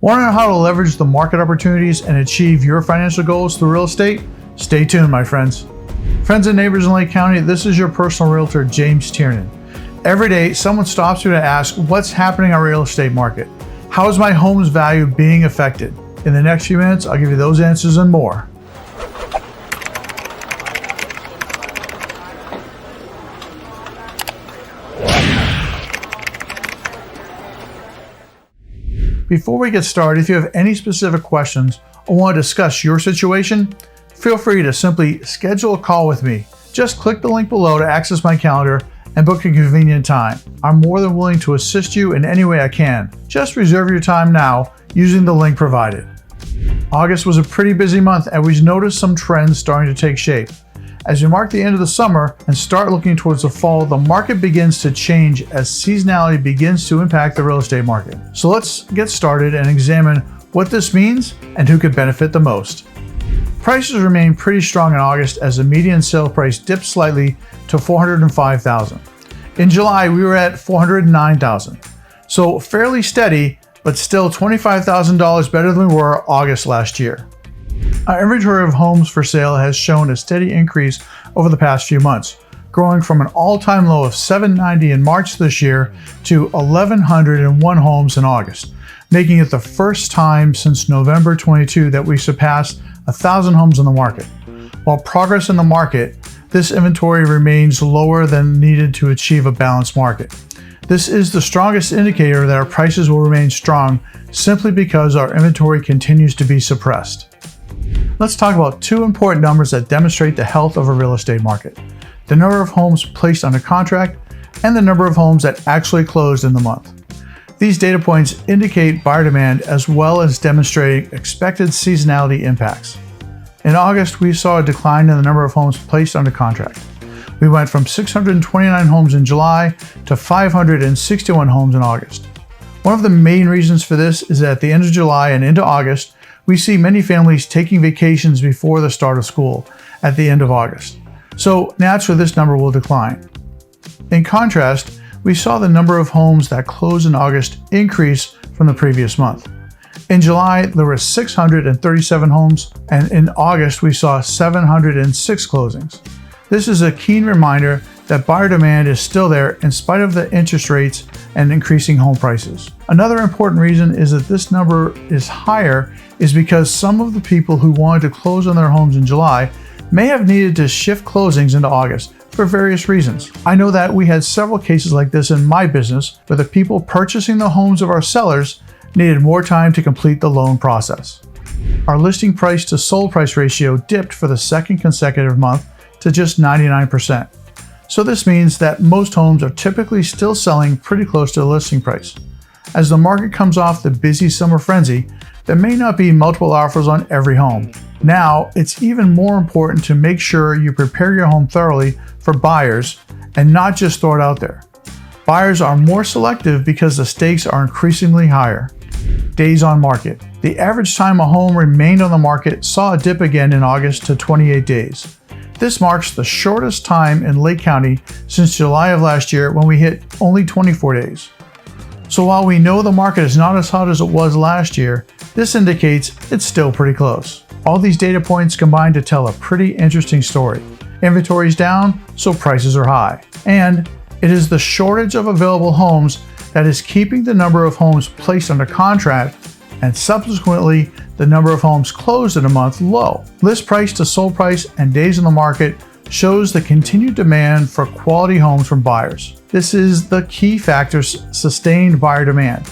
Want to know how to leverage the market opportunities and achieve your financial goals through real estate? Stay tuned, my friends. Friends and neighbors in Lake County, this is your personal realtor, James Tiernan. Every day, someone stops you to ask, what's happening in our real estate market? How is my home's value being affected? In the next few minutes, I'll give you those answers and more. Before we get started, if you have any specific questions or want to discuss your situation, feel free to simply schedule a call with me. Just click the link below to access my calendar and book a convenient time. I'm more than willing to assist you in any way I can. Just reserve your time now using the link provided. August was a pretty busy month and we've noticed some trends starting to take shape. As we mark the end of the summer and start looking towards the fall, the market begins to change as seasonality begins to impact the real estate market. So let's get started and examine what this means and who could benefit the most. Prices remained pretty strong in August as the median sale price dipped slightly to $405,000. In July, we were at $409,000. So fairly steady, but still $25,000 better than we were August last year. Our inventory of homes for sale has shown a steady increase over the past few months, growing from an all-time low of 790 in March this year to 1,101 homes in August, making it the first time since November 22 that we surpassed 1,000 homes on the market. While progress in the market, this inventory remains lower than needed to achieve a balanced market. This is the strongest indicator that our prices will remain strong simply because our inventory continues to be suppressed. Let's talk about two important numbers that demonstrate the health of a real estate market: the number of homes placed under contract and the number of homes that actually closed in the month. These data points indicate buyer demand as well as demonstrating expected seasonality impacts. In August, we saw a decline in the number of homes placed under contract. We went from 629 homes in July to 561 homes in August. One of the main reasons for this is that at the end of July and into August, we see many families taking vacations before the start of school at the end of August. So naturally, this number will decline. In contrast, we saw the number of homes that closed in August increase from the previous month. In July, there were 637 homes, and in August, we saw 706 closings. This is a keen reminder that buyer demand is still there in spite of the interest rates and increasing home prices. Another important reason is that this number is higher is because some of the people who wanted to close on their homes in July may have needed to shift closings into August for various reasons. I know that we had several cases like this in my business where the people purchasing the homes of our sellers needed more time to complete the loan process. Our listing price to sold price ratio dipped for the second consecutive month to just 99%. So this means that most homes are typically still selling pretty close to the listing price. As the market comes off the busy summer frenzy, there may not be multiple offers on every home. Now, it's even more important to make sure you prepare your home thoroughly for buyers and not just throw it out there. Buyers are more selective because the stakes are increasingly higher. Days on market. The average time a home remained on the market saw a dip again in August to 28 days. This marks the shortest time in Lake County since July of last year when we hit only 24 days. So while we know the market is not as hot as it was last year, this indicates it's still pretty close. All these data points combine to tell a pretty interesting story. Inventory is down, so prices are high. And it is the shortage of available homes that is keeping the number of homes placed under contract and subsequently the number of homes closed in a month low. List price to sold price and days on the market shows the continued demand for quality homes from buyers. This is the key factor sustained buyer demand.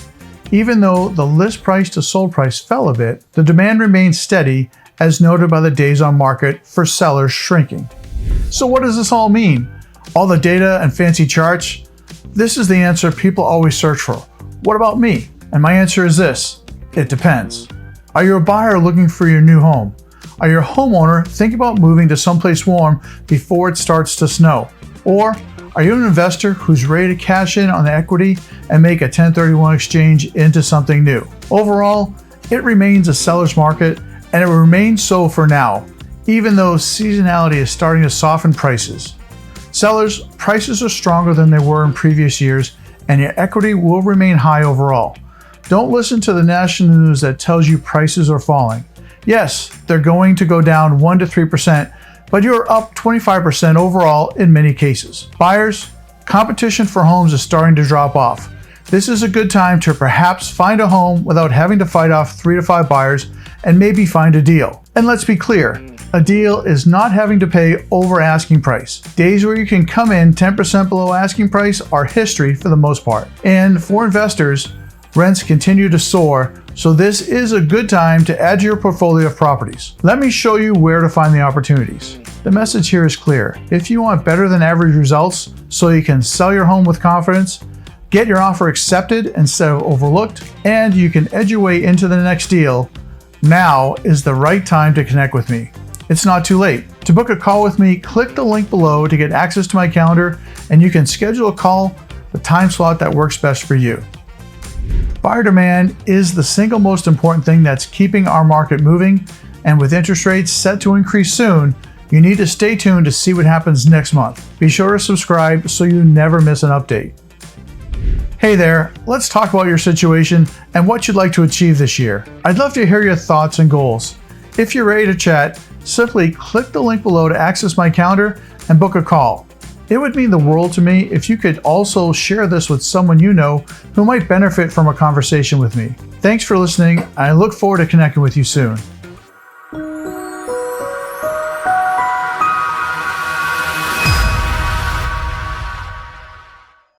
Even though the list price to sold price fell a bit, the demand remains steady as noted by the days on market for sellers shrinking. So what does this all mean? All the data and fancy charts? This is the answer people always search for. What about me? And my answer is this: it depends. Are you a buyer looking for your new home? Are you a homeowner thinking about moving to someplace warm before it starts to snow? Or are you an investor who's ready to cash in on the equity and make a 1031 exchange into something new? Overall, it remains a seller's market, and it will remain so for now, even though seasonality is starting to soften prices. Sellers, prices are stronger than they were in previous years, and your equity will remain high overall. Don't listen to the national news that tells you prices are falling. Yes, they're going to go down 1 to 3%, but you're up 25% overall in many cases. Buyers, competition for homes is starting to drop off. This is a good time to perhaps find a home without having to fight off 3 to 5 buyers and maybe find a deal. And let's be clear, a deal is not having to pay over asking price. Days where you can come in 10% below asking price are history for the most part. And for investors, rents continue to soar, so this is a good time to add to your portfolio of properties. Let me show you where to find the opportunities. The message here is clear. If you want better than average results so you can sell your home with confidence, get your offer accepted instead of overlooked, and you can edge your way into the next deal, now is the right time to connect with me. It's not too late. To book a call with me, click the link below to get access to my calendar, and you can schedule a call the time slot that works best for you. Buyer demand is the single most important thing that's keeping our market moving, and with interest rates set to increase soon, you need to stay tuned to see what happens next month. Be sure to subscribe so you never miss an update. Hey there, let's talk about your situation and what you'd like to achieve this year. I'd love to hear your thoughts and goals. If you're ready to chat, simply click the link below to access my calendar and book a call. It would mean the world to me if you could also share this with someone you know who might benefit from a conversation with me. Thanks for listening. I look forward to connecting with you soon.